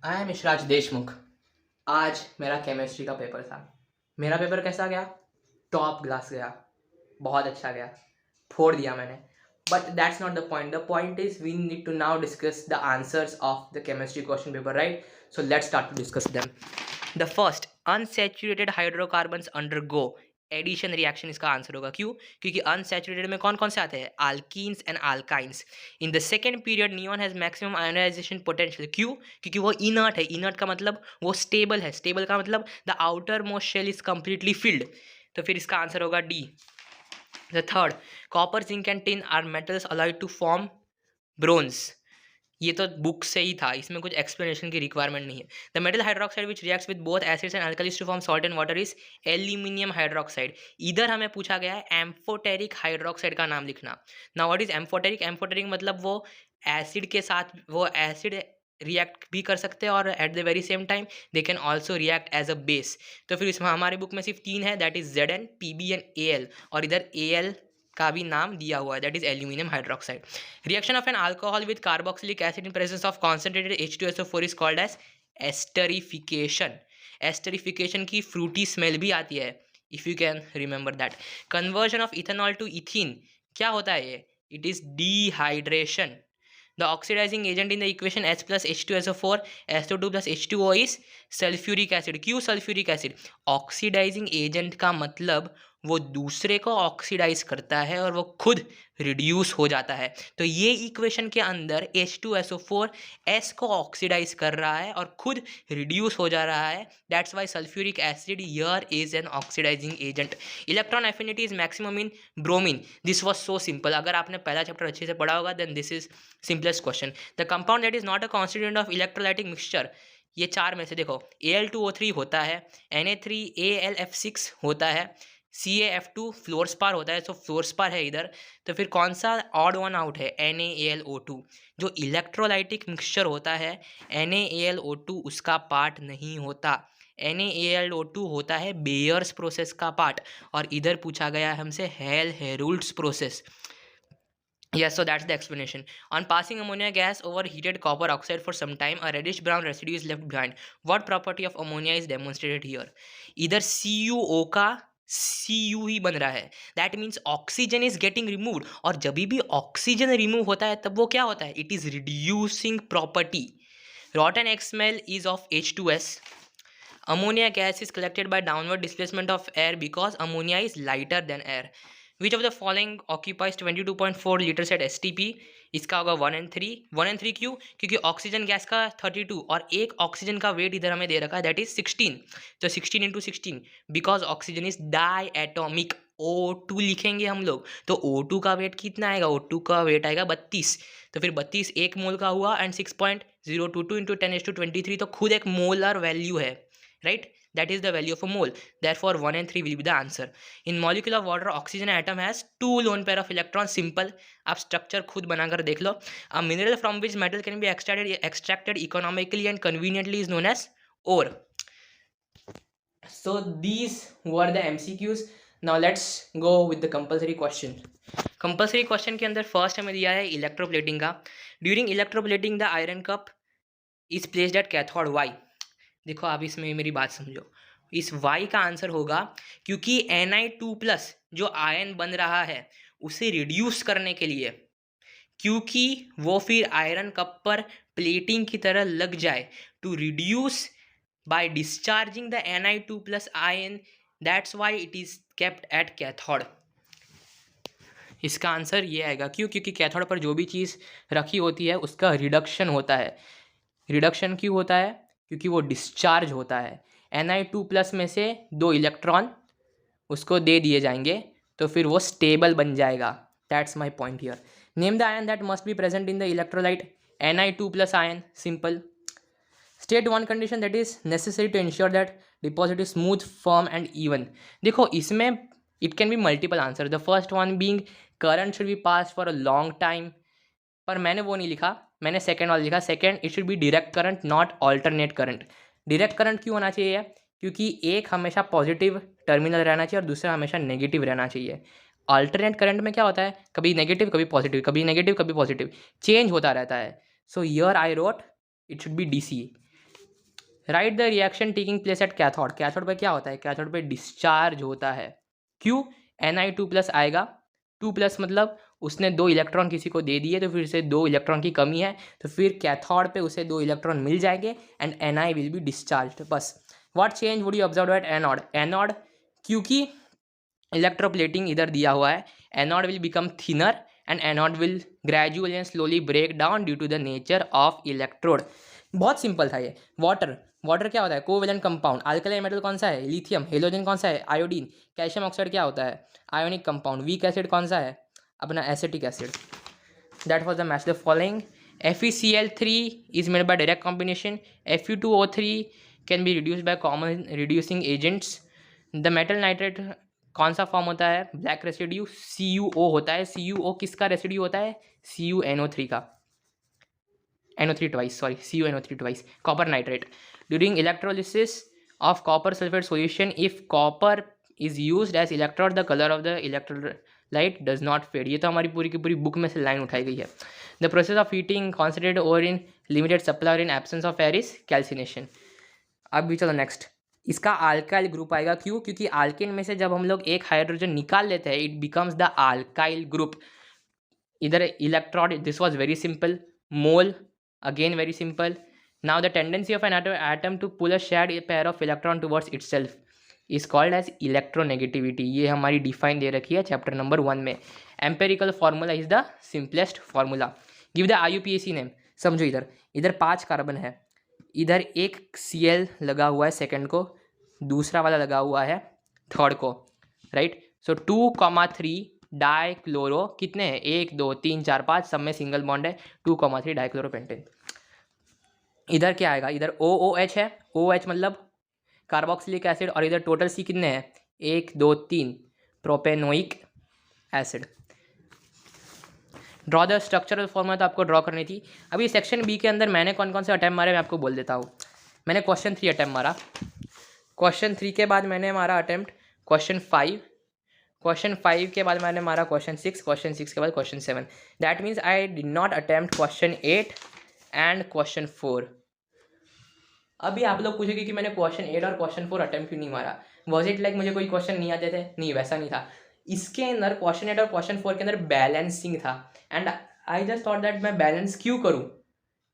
I am Yashraj Deshmukh. आज मेरा chemistry का पेपर था। मेरा पेपर कैसा गया? टॉप क्लास गया, बहुत अच्छा गया, फोड़ दिया मैंने। But that's not the point. The point is we need to now discuss the answers of the chemistry question paper, right? So let's start to discuss them. The first, unsaturated hydrocarbons undergo addition reaction, इसका answer होगा। क्यों? क्योंकि unsaturated में कौन कौन से आते हैं? Alkenes and alkynes. In the second period neon has maximum ionization potential. क्यों? क्योंकि वो इनर्ट है। इनर्ट का मतलब वो स्टेबल है। स्टेबल का मतलब the outermost shell is completely filled. तो फिर इसका आंसर होगा D. The third, copper zinc and tin are metals allowed to form bronze. ये तो बुक से ही था, इसमें कुछ एक्सप्लेनेशन की रिक्वायरमेंट नहीं है। The metal hydroxide which reacts with both acids and alkalis to form salt and water is aluminium hydroxide. इधर हमें पूछा गया है एम्फोटेरिक हाइड्रोक्साइड का नाम लिखना। Now what is amphoteric? Amphoteric मतलब वो एसिड के साथ वो एसिड रिएक्ट भी कर सकते हैं और at the very same time they can also react as a base. तो फिर इसमें हमारे बुक में सिर्फ तीन है, that is Z N, P B and A L, और इधर ए एल का भी नाम दिया हुआ है, that is aluminium hydroxide. Reaction of an alcohol with carboxylic acid in presence of concentrated H2SO4 is called as esterification. Esterification की fruity smell भी आती है, if you can remember that. Conversion of ethanol to ethene क्या होता है ये? It is dehydration. The oxidizing agent in the equation H plus H2SO4 SO2 plus H2O is sulphuric acid. क्यों sulphuric acid? Oxidising agent का मतलब वो दूसरे को ऑक्सीडाइज करता है और वो खुद रिड्यूस हो जाता है। तो ये इक्वेशन के अंदर H2SO4 S को ऑक्सीडाइज कर रहा है और खुद रिड्यूस हो जा रहा है। That's why sulphuric acid here is an oxidising agent. Electron affinity is maximum in bromine. This was so simple. अगर आपने पहला चैप्टर अच्छे से पढ़ा होगा then this is simplest question. The compound that is not a constituent of electrolytic mixture, ये चार में से देखो, Al2O3 होता है, Na3AlF6 होता है, CaF2 फ्लोरस्पार होता है, तो फ्लोरस्पार है इधर। तो फिर कौन सा ऑड वन आउट है? NaAlO2। जो इलेक्ट्रोलाइटिक मिक्सचर होता है NaAlO2 उसका पार्ट नहीं होता। NaAlO2 होता है बेयर्स प्रोसेस का पार्ट, और इधर पूछा गया हमसे हेल-हेरुल्ट्स process. Yes, so that's the explanation. On passing ammonia gas over heated copper oxide for some time, a reddish brown residue is left behind. What property of ammonia is demonstrated here? इधर CuO का Cu ही बन रहा है, that means oxygen is getting removed, और जब भी oxygen remove होता है तब वो क्या होता है? It is reducing property. रॉटन x smell is of H2S. Ammonia gas is collected by downward displacement of air because ammonia is lighter than air. Which of the following occupies 22.4 liters at STP? इसका होगा 1 and 3। 1 and 3 क्यों? क्योंकि oxygen gas का 32 और एक oxygen का wait इधर हमें दे रखा है, दैट इज 16। तो 16 into 16, because oxygen is di atomic. O2 लिखेंगे हम लोग, तो O2 का वेट कितना आएगा? O2 का वेट आएगा 32। तो फिर 32 एक मोल का हुआ, एंड 6.022 इंटू 10⁻23 तो खुद एक मोलर वैल्यू है, right? That is the value of a mole. Therefore 1 and 3 will be the answer. In molecule of water oxygen atom has 2 lone pair of electrons. Simple. आप स्ट्रक्चर खुद बनाकर देख लो। A mineral from which metal can be extracted economically and conveniently is known as ore. So these were the MCQs. Now let's go with the compulsory question. Compulsory question के अंदर first हमें दिया है electroplating का। During electroplating the iron cup is placed at cathode. Why? देखो आप इसमें मेरी बात समझो, इस Y का आंसर होगा क्योंकि Ni2+ जो आयन बन रहा है उसे रिड्यूस करने के लिए, क्योंकि वो फिर आयरन कप पर प्लेटिंग की तरह लग जाए, to reduce by discharging the Ni2+ ion, that's why it is kept at cathode. इसका आंसर ये आएगा। क्यों? क्योंकि कैथोड पर जो भी चीज़ रखी होती है उसका रिडक्शन होता है। रिडक्शन क्यों होता है? क्योंकि वो डिस्चार्ज होता है। Ni2+ में से 2 इलेक्ट्रॉन उसको दे दिए जाएंगे तो फिर वो स्टेबल बन जाएगा। That's my point here. Name the ion that must be present in the electrolyte. Ni2+ ion. Simple. State one condition that is necessary to ensure that deposit is smooth, firm and even. देखो इसमें it can be multiple answer. The first one being current should be pass for a long time, पर मैंने वो नहीं लिखा, मैंने second वाला लिखा। Second, it should be direct current not alternate current. Direct current क्यों होना चाहिए? क्योंकि एक हमेशा पॉजिटिव टर्मिनल रहना चाहिए और दूसरा हमेशा नेगेटिव रहना चाहिए। अल्टरनेट करंट में क्या होता है? कभी नेगेटिव कभी पॉजिटिव, कभी नेगेटिव कभी पॉजिटिव, चेंज होता रहता है। So here I wrote it should B DC। Right the reaction taking place at cathode. Cathode पे क्या होता है, कैथोड पे डिस्चार्ज होता है। क्यों, Ni2+ आएगा, 2+ मतलब उसने 2 इलेक्ट्रॉन किसी को दे दिए तो फिर से 2 इलेक्ट्रॉन की कमी है, तो फिर कैथोड पे उसे 2 इलेक्ट्रॉन मिल जाएंगे and Ni will be discharge. बस what change would you observe at anode. Anode क्योंकि इलेक्ट्रोप्लेटिंग इधर दिया हुआ है, anode will become thinner and anode will gradually and slowly break down due to the nature of electrode. बहुत simple था ये। Water, water क्या होता है, कोवेलेंट कंपाउंड। अल्कलाइन मेटल कौन सा है, लिथियम। हेलोजन कौन सा है, आयोडीन। कैल्शियम ऑक्साइड क्या होता है, आयोनिक कंपाउंड। वीक एसिड कौन सा है, अपना acetic acid. That was the match the following. FeCl3 is made by direct combination. Fe2O3 can be reduced by common reducing agents. The metal nitrate कौन सा form होता है, ब्लैक रेसिड्यू CuO होता है। CuO किसका रेसिड्यू होता है, CuNO3 का, NO3 twice, sorry, CuNO3 twice. Copper nitrate. During electrolysis of copper sulfate solution, if copper is used as electrode, the color of the electrolyte does not fade. ये तो हमारी पूरी की पूरी बुक में से लाइन उठाई गई है। The process of heating concentrated ore in limited supply or in absence of air is calcination. अब भी चलो नेक्स्ट, इसका आल्काइल ग्रुप आएगा। क्यों, क्योंकि आल्केन में से जब हम लोग एक हाइड्रोजन निकाल लेते हैं, इट बिकम्स द आल्काइल ग्रुप। इधर electrode, this was very simple. Mole, again very simple. Now the tendency of an atom to pull a shared pair of electron towards itself is called as electronegativity. ये हमारी define दे रखी है chapter number 1 में। Empirical formula is the simplest formula. Give the IUPAC name. समझो, इधर इधर 5 carbon है, इधर एक Cl लगा हुआ है सेकंड को, दूसरा वाला लगा हुआ है थर्ड को, राइट। सो 2,3 डाइक्लोरो, कितने हैं, 1 2 3 4 5, सब में सिंगल बॉन्ड है, 2,3 डाइक्लोरोपेंटेन। इधर क्या आएगा, इधर OOH है, OH मतलब कार्बोक्सिलिक एसिड, और इधर टोटल C कितने हैं, 1 2 3 propanoic acid. Draw the structural formula तो आपको ड्रॉ करनी थी। अभी सेक्शन बी के अंदर मैंने कौन कौन से अटैम्प्ट मारे मैं आपको बोल देता हूँ। मैंने क्वेश्चन 3 अटैम्प्ट मारा, क्वेश्चन 3 के बाद मैंने मारा अटैम्प्ट क्वेश्चन 5, क्वेश्चन 5 के बाद मैंने मारा क्वेश्चन 6, क्वेश्चन 6 के बाद question 7। That means I did not attempt question 8 and question 4। अभी आप लोग पूछेंगे कि मैंने क्वेश्चन 8 और क्वेश्चन 4 अटैम्प्ट क्यों नहीं मारा। वॉज इट लाइक मुझे कोई क्वेश्चन नहीं आते थे, नहीं, वैसा नहीं था। इसके अंदर क्वेश्चन 8 और क्वेश्चन 4 के अंदर बैलेंसिंग था, and I just thought that मैं बैलेंस क्यों करूँ,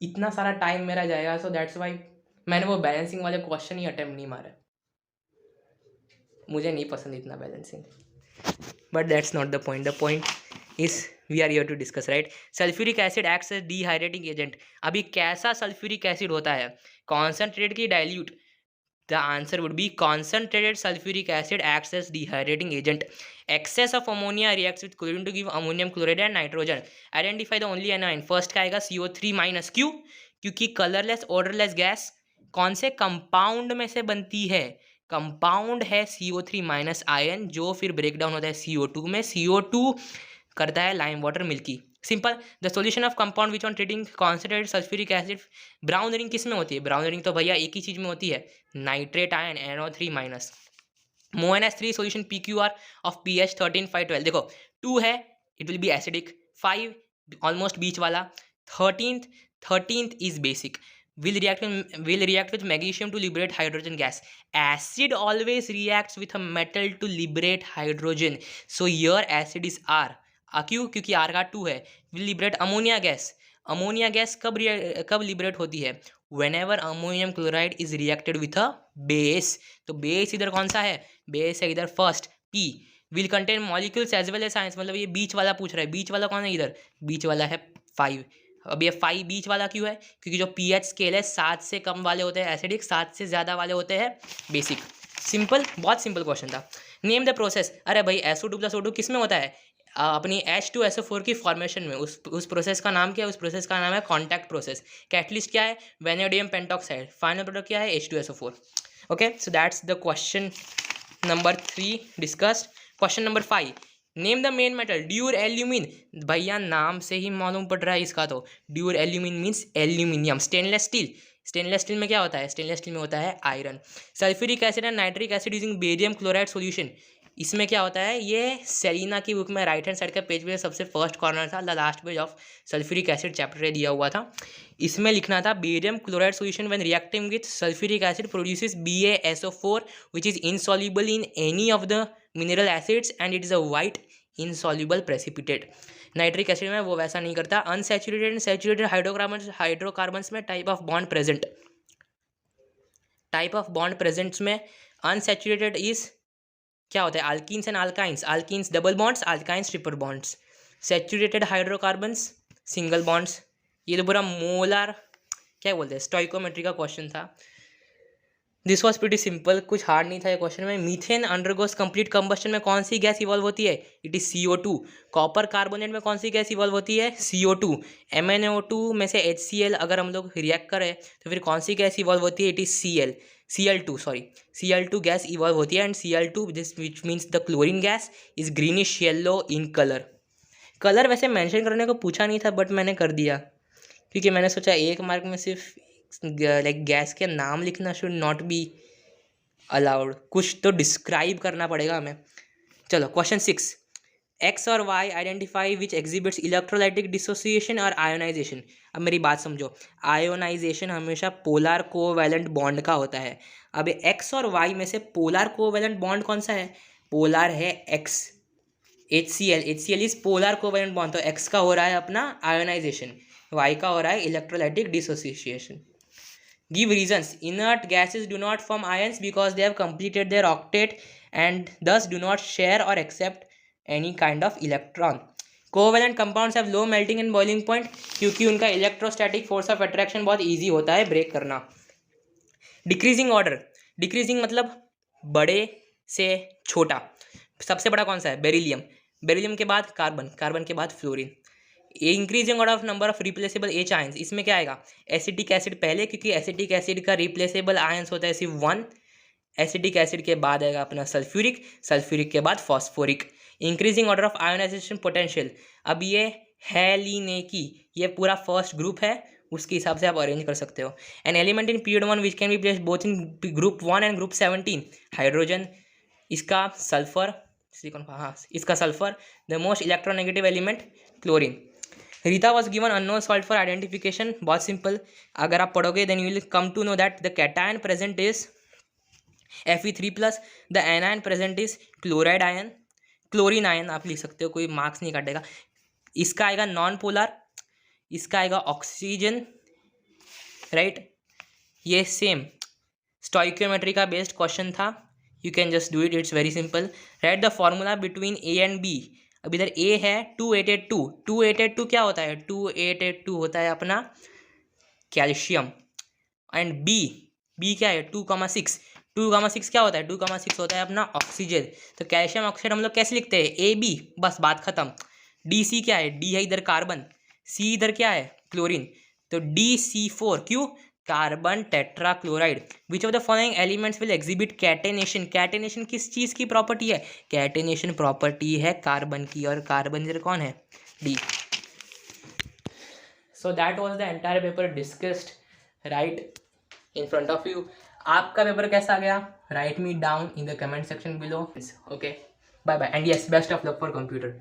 इतना सारा टाइम मेरा जाएगा। सो दैट्स वाई मैंने वो बैलेंसिंग वाले क्वेश्चन ही अटैम्प्ट नहीं मारे। मुझे नहीं पसंद इतना balancing, but that's not the point. The point is we are here to discuss, right. Sulphuric acid acts as dehydrating agent. अभी कैसा सल्फ्यूरिक एसिड होता है, कॉन्सेंट्रेटेड की dilute. The answer would be concentrated sulfuric acid acts as dehydrating agent. Excess of ammonia reacts with chlorine to give ammonium chloride and nitrogen. Identify the only anion. First का आएगा CO3-। क्यों, क्योंकि colourless odourless gas कौन से compound में से बनती है, कंपाउंड है CO3- आयन, जो फिर ब्रेक डाउन होता है CO2 में, CO2 करता है lime water milky. Simple. The solution of compound which on treating concentrated sulphuric acid. Brown ring किस में होती है, ब्राउन रिंग तो भैया एक ही चीज में होती है, nitrate ion NO3-। MoNH3 solution PQR of pH 13,512। देखो 2 है, it will be acidic, 5 almost बीच वाला, 13th is basic. will react with magnesium to liberate hydrogen gas. Acid always reacts with a metal to liberate hydrogen. So here acid is R. क्यों, क्योंकि R का 2 है। will liberate ammonia gas. Ammonia gas कब liberate होती है, whenever ammonium chloride is reacted with a base. तो base इधर कौन सा है, बेस है इधर first P. will contain molecules as well as ions, मतलब ये बीच वाला पूछ रहा है, बीच वाला कौन है इधर, बीच वाला है 5। अब ये 5 बीच वाला क्यों है, क्योंकि जो pH स्केल है 7 से कम वाले होते हैं एसिडिक, 7 से ज़्यादा वाले होते हैं बेसिक। सिंपल, बहुत सिंपल क्वेश्चन था। Name the process. अरे भाई SO2+O2 किस में होता है, अपनी H2SO4 की फॉर्मेशन में। उस प्रोसेस का नाम क्या है, उस प्रोसेस का नाम है कॉन्टैक्ट प्रोसेस। कैटलिस्ट क्या है, वेनेडियम पेंटॉक्साइड। फाइनल प्रोडक्ट क्या है, H2SO4। Okay, so that's the question number 3 discussed. Question number 5, name the main metal. Duralumin, भैया नाम से ही मालूम पड़ रहा है इसका, तो duralumin means aluminium. Stainless steel, stainless steel में क्या होता है, स्टेनलेस स्टील में होता है iron. Sulphuric acid and nitric acid using barium chloride solution. इसमें क्या होता है, ये सेलिना की बुक में राइट हैंड साइड का पेज पे सबसे फर्स्ट कॉर्नर था, the last page of sulphuric acid chapter में दिया हुआ था। इसमें लिखना था barium chloride solution when reacting with sulphuric acid produces BaSO4 which is insoluble in any of the mineral acids and it is a white insoluble precipitate. Nitric acid में वो वैसा नहीं करता। अनसैचुरेटेड एंड सैचुरेटेड हाइड्रोकार्बन्स में type of bond present, type of bond presents में unsaturated is क्या होता है, alkenes and alkynes, alkenes double bonds, alkynes triple bonds. Saturated hydrocarbons single bonds. ये तो पूरा मोलर क्या बोलते हैं स्टोइकोमेट्री का क्वेश्चन था। दिस वॉज प्रीटी सिंपल, कुछ हार्ड नहीं था ये क्वेश्चन में। मीथेन अंडरगोस कंप्लीट कंबस्टन में कौन सी गैस इवॉल्व होती है, it is CO2। Copper carbonate में कौन सी गैस इवॉल्व होती है, CO2। MnO2 में से HCl अगर हम लोग रिएक्ट करें तो फिर कौन सी गैस इवॉल्व होती है, it is Cl2 gas evolve होती है। And Cl2 this which means the chlorine gas is greenish yellow in colour. Colour वैसे मेंशन करने को पूछा नहीं था बट मैंने कर दिया क्योंकि मैंने सोचा एक मार्क में सिर्फ लाइक गैस के नाम लिखना शुड नॉट बी अलाउड, कुछ तो डिस्क्राइब करना पड़ेगा हमें। चलो क्वेश्चन 6, X और Y identify which exhibits electrolytic dissociation और आयोनाइजेशन। अब मेरी बात समझो, आयोनाइजेशन हमेशा पोलर कोवैलेंट बॉन्ड का होता है। अब X और Y में से पोलर कोवैलेंट बॉन्ड कौन सा है, पोलर है X, HCl is polar covalent bond, तो X का हो रहा है अपना आयोनाइजेशन, Y का हो रहा है electrolytic dissociation. Give reasons. Inert gases do not form ions because they have completed their octet and thus do not share or accept any kind of electron. Covalent compounds have low melting and boiling point क्योंकि उनका electrostatic force of attraction बहुत easy होता है break करना। Decreasing order, decreasing मतलब बड़े से छोटा। सबसे बड़ा कौन सा है, बेरिलियम, बेरिलियम के बाद कार्बन, कार्बन के बाद fluorine. Increasing order of number of replaceable H ions, इसमें क्या आएगा, एसिटिक एसिड पहले क्योंकि एसिटिक एसिड का रिप्लेसेबल आयंस होता है सिर्फ 1। एसिटिक एसिड के बाद आएगा अपना सल्फ्यूरिक, सल्फ्यूरिक के बाद phosphoric. Increasing order of ionization potential, अब ये है लीने की, ये पूरा फर्स्ट ग्रुप है, उसके हिसाब से आप अरेंज कर सकते हो। An element in period 1 which can be placed both in group 1 and group 17, hydrogen, इसका सल्फर, हाँ इसका sulphur. The most electronegative element chlorine. Rita was given unknown salt for identification, बहुत सिंपल, अगर आप पढ़ोगे then you will come to know that the cation present is Fe3+, the anion present is chloride ion, chlorine ion आप लिख सकते हो, कोई marks नहीं काटेगा। इसका आएगा नॉन पोलर, इसका आएगा ऑक्सीजन, राइट। ये सेम स्टोइकियोमेट्री का बेस्ड क्वेश्चन था, you can just do it, it's very simple. Right the formula between A and B। अब इधर A है 2882, 2882 क्या होता है, 2882 होता है अपना कैल्शियम। एंड B क्या है 2,6, 2,6 क्या होता है, 2,6 होता है अपना ऑक्सीजन। तो कैल्शियम ऑक्साइड हम लोग कैसे लिखते हैं, AB, बस बात खत्म। DC क्या है, D है इधर कार्बन, C इधर क्या है क्लोरीन, तो DC4, क्यों, carbon tetra chloride. Which of the following elements will exhibit catenation, catenation किस चीज़ की प्रॉपर्टी है, कैटेनेशन प्रॉपर्टी है कार्बन की, और कार्बन इधर कौन है, D. So that was the entire paper discussed right in front of you. आपका पेपर कैसा गया, write me down in the comment section below. Okay, bye bye and yes, best of luck for computer.